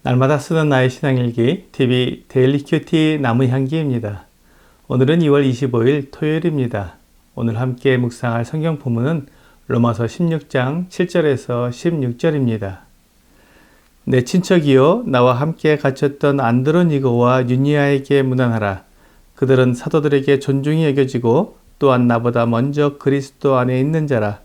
날마다 쓰는 나의 신앙일기 TV 데일리 큐티 나무향기입니다. 오늘은 2월 25일 토요일입니다. 오늘 함께 묵상할 성경 본문은 로마서 16장 7절에서 16절입니다. 내 친척이요 나와 함께 갇혔던 안드로니고와 유니아에게 문안하라. 그들은 사도들에게 존중이 여겨지고 또한 나보다 먼저 그리스도 안에 있는 자라.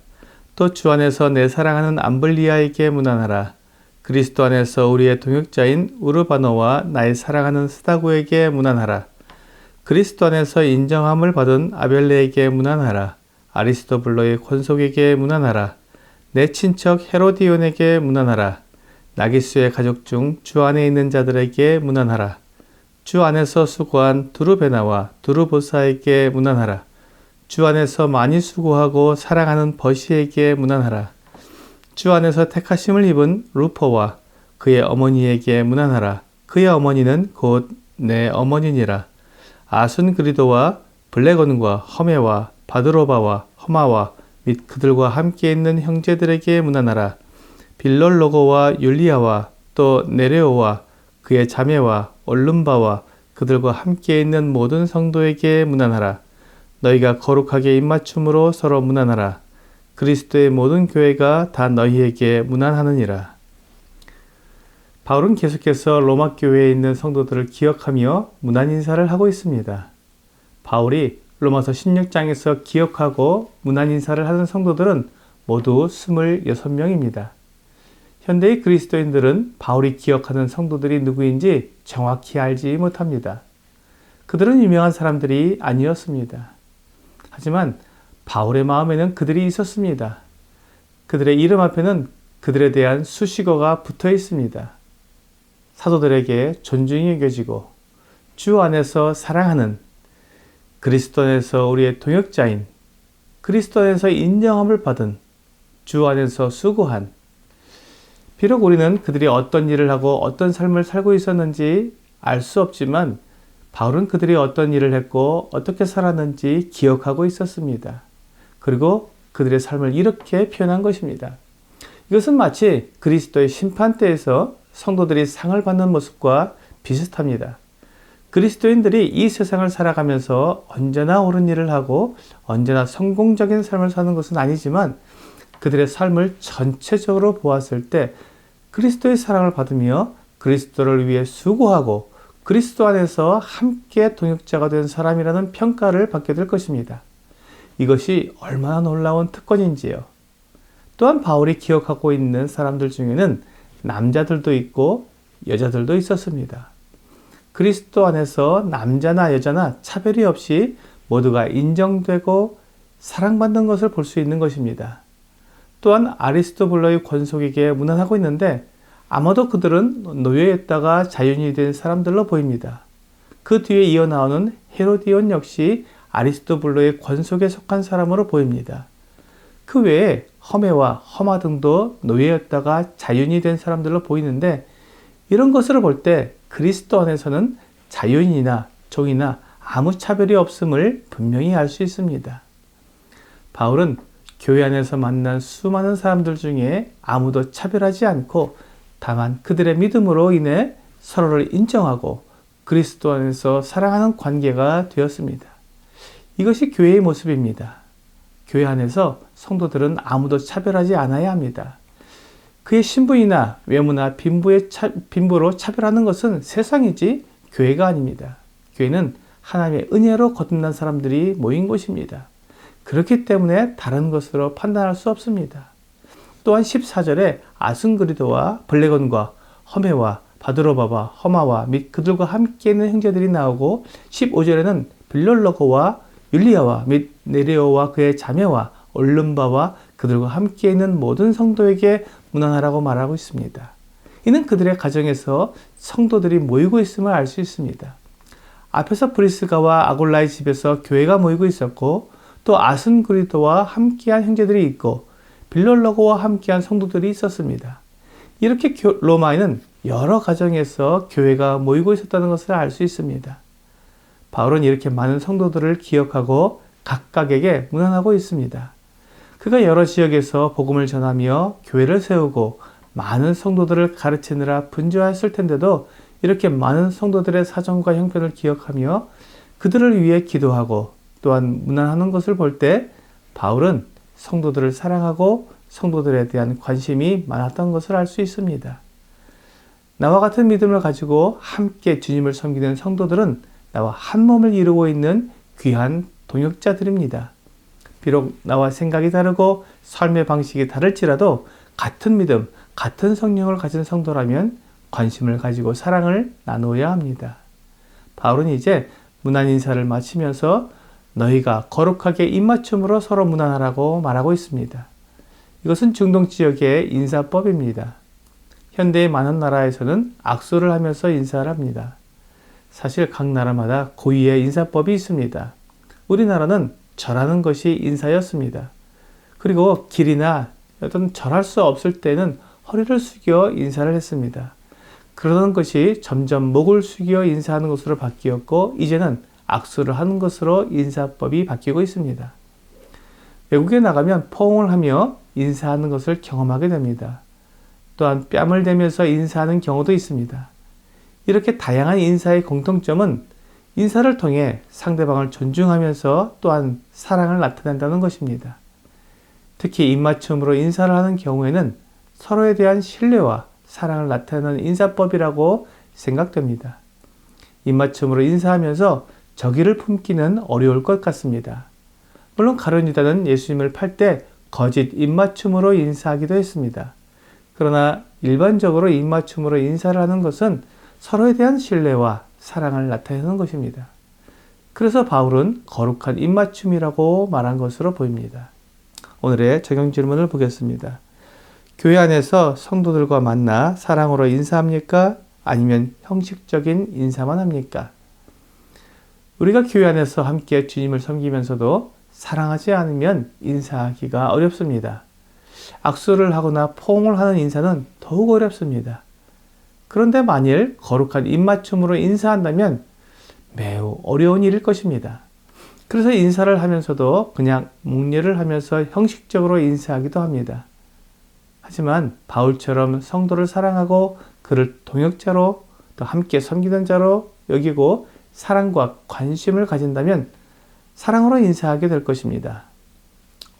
또 주 안에서 내 사랑하는 암블리아에게 문안하라. 그리스도 안에서 우리의 동역자인 우르바노와 나의 사랑하는 스다고에게 문안하라. 그리스도 안에서 인정함을 받은 아벨레에게 문안하라. 아리스토블로의 권속에게 문안하라. 내 친척 헤로디온에게 문안하라. 나기수의 가족 중 주 안에 있는 자들에게 문안하라. 주 안에서 수고한 두루베나와 두루보사에게 문안하라. 주 안에서 많이 수고하고 사랑하는 버시에게 문안하라. 주 안에서 택하심을 입은 루포와 그의 어머니에게 문안하라. 그의 어머니는 곧 내 어머니니라. 아순그리도와 블레곤과 허메와 바드로바와 허마와 및 그들과 함께 있는 형제들에게 문안하라. 빌롤로고와 율리아와 또 네레오와 그의 자매와 올lum바와 그들과 함께 있는 모든 성도에게 문안하라. 너희가 거룩하게 입맞춤으로 서로 문안하라. 그리스도의 모든 교회가 다 너희에게 문안하느니라. 바울은 계속해서 로마 교회에 있는 성도들을 기억하며 문안 인사를 하고 있습니다. 바울이 로마서 16장에서 기억하고 문안 인사를 하는 성도들은 모두 26명입니다. 현대의 그리스도인들은 바울이 기억하는 성도들이 누구인지 정확히 알지 못합니다. 그들은 유명한 사람들이 아니었습니다. 하지만 바울의 마음에는 그들이 있었습니다. 그들의 이름 앞에는 그들에 대한 수식어가 붙어 있습니다. 사도들에게 존중이 여겨지고 주 안에서 사랑하는, 그리스도 안에서 우리의 동역자인, 그리스도 안에서 인정함을 받은, 주 안에서 수고한. 비록 우리는 그들이 어떤 일을 하고 어떤 삶을 살고 있었는지 알 수 없지만 바울은 그들이 어떤 일을 했고 어떻게 살았는지 기억하고 있었습니다. 그리고 그들의 삶을 이렇게 표현한 것입니다. 이것은 마치 그리스도의 심판대에서 성도들이 상을 받는 모습과 비슷합니다. 그리스도인들이 이 세상을 살아가면서 언제나 옳은 일을 하고 언제나 성공적인 삶을 사는 것은 아니지만 그들의 삶을 전체적으로 보았을 때 그리스도의 사랑을 받으며 그리스도를 위해 수고하고 그리스도 안에서 함께 동역자가 된 사람이라는 평가를 받게 될 것입니다. 이것이 얼마나 놀라운 특권인지요. 또한 바울이 기억하고 있는 사람들 중에는 남자들도 있고 여자들도 있었습니다. 그리스도 안에서 남자나 여자나 차별이 없이 모두가 인정되고 사랑받는 것을 볼 수 있는 것입니다. 또한 아리스토블로의 권속에게 문안하고 있는데 아마도 그들은 노예였다가 자유인이 된 사람들로 보입니다. 그 뒤에 이어나오는 헤로디온 역시 아리스토블로의 권속에 속한 사람으로 보입니다. 그 외에 허메와 허마 등도 노예였다가 자유인이 된 사람들로 보이는데 이런 것을 볼 때 그리스도 안에서는 자유인이나 종이나 아무 차별이 없음을 분명히 알 수 있습니다. 바울은 교회 안에서 만난 수많은 사람들 중에 아무도 차별하지 않고 다만 그들의 믿음으로 인해 서로를 인정하고 그리스도 안에서 사랑하는 관계가 되었습니다. 이것이 교회의 모습입니다. 교회 안에서 성도들은 아무도 차별하지 않아야 합니다. 그의 신분이나 외모나 빈부로 차별하는 것은 세상이지 교회가 아닙니다. 교회는 하나님의 은혜로 거듭난 사람들이 모인 곳입니다. 그렇기 때문에 다른 것으로 판단할 수 없습니다. 또한 14절에 아순그리도와 블레곤과 허메와 바드로바와 허마와 및 그들과 함께 있는 형제들이 나오고 15절에는 빌롤로고와 율리아와 및 네레오와 그의 자매와 올lum바와 그들과 함께 있는 모든 성도에게 문안하라고 말하고 있습니다. 이는 그들의 가정에서 성도들이 모이고 있음을 알 수 있습니다. 앞에서 브리스가와 아골라의 집에서 교회가 모이고 있었고 또 아순그리도와 함께한 형제들이 있고 빌롤로고와 함께한 성도들이 있었습니다. 이렇게 로마에는 여러 가정에서 교회가 모이고 있었다는 것을 알 수 있습니다. 바울은 이렇게 많은 성도들을 기억하고 각각에게 문안하고 있습니다. 그가 여러 지역에서 복음을 전하며 교회를 세우고 많은 성도들을 가르치느라 분주하였을 텐데도 이렇게 많은 성도들의 사정과 형편을 기억하며 그들을 위해 기도하고 또한 문안하는 것을 볼 때 바울은 성도들을 사랑하고 성도들에 대한 관심이 많았던 것을 알 수 있습니다. 나와 같은 믿음을 가지고 함께 주님을 섬기는 성도들은 나와 한 몸을 이루고 있는 귀한 동역자들입니다. 비록 나와 생각이 다르고 삶의 방식이 다를지라도 같은 믿음, 같은 성령을 가진 성도라면 관심을 가지고 사랑을 나누어야 합니다. 바울은 이제 문안 인사를 마치면서 너희가 거룩하게 입맞춤으로 서로 문안하라고 말하고 있습니다. 이것은 중동 지역의 인사법입니다. 현대의 많은 나라에서는 악수를 하면서 인사를 합니다. 사실 각 나라마다 고유의 인사법이 있습니다. 우리나라는 절하는 것이 인사였습니다. 그리고 길이나 어떤 절할 수 없을 때는 허리를 숙여 인사를 했습니다. 그러던 것이 점점 목을 숙여 인사하는 것으로 바뀌었고 이제는 악수를 하는 것으로 인사법이 바뀌고 있습니다. 외국에 나가면 포옹을 하며 인사하는 것을 경험하게 됩니다. 또한 뺨을 대면서 인사하는 경우도 있습니다. 이렇게 다양한 인사의 공통점은 인사를 통해 상대방을 존중하면서 또한 사랑을 나타낸다는 것입니다. 특히 입맞춤으로 인사를 하는 경우에는 서로에 대한 신뢰와 사랑을 나타내는 인사법이라고 생각됩니다. 입맞춤으로 인사하면서 저기를 품기는 어려울 것 같습니다. 물론 가룟 유다는 예수님을 팔 때 거짓 입맞춤으로 인사하기도 했습니다. 그러나 일반적으로 입맞춤으로 인사를 하는 것은 서로에 대한 신뢰와 사랑을 나타내는 것입니다. 그래서 바울은 거룩한 입맞춤이라고 말한 것으로 보입니다. 오늘의 적용 질문을 보겠습니다. 교회 안에서 성도들과 만나 사랑으로 인사합니까? 아니면 형식적인 인사만 합니까? 우리가 교회 안에서 함께 주님을 섬기면서도 사랑하지 않으면 인사하기가 어렵습니다. 악수를 하거나 포옹을 하는 인사는 더욱 어렵습니다. 그런데 만일 거룩한 입맞춤으로 인사한다면 매우 어려운 일일 것입니다. 그래서 인사를 하면서도 그냥 묵례를 하면서 형식적으로 인사하기도 합니다. 하지만 바울처럼 성도를 사랑하고 그를 동역자로 또 함께 섬기는 자로 여기고 사랑과 관심을 가진다면 사랑으로 인사하게 될 것입니다.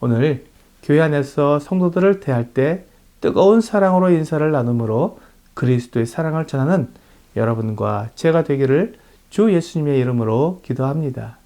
오늘 교회 안에서 성도들을 대할 때 뜨거운 사랑으로 인사를 나누므로 그리스도의 사랑을 전하는 여러분과 제가 되기를 주 예수님의 이름으로 기도합니다.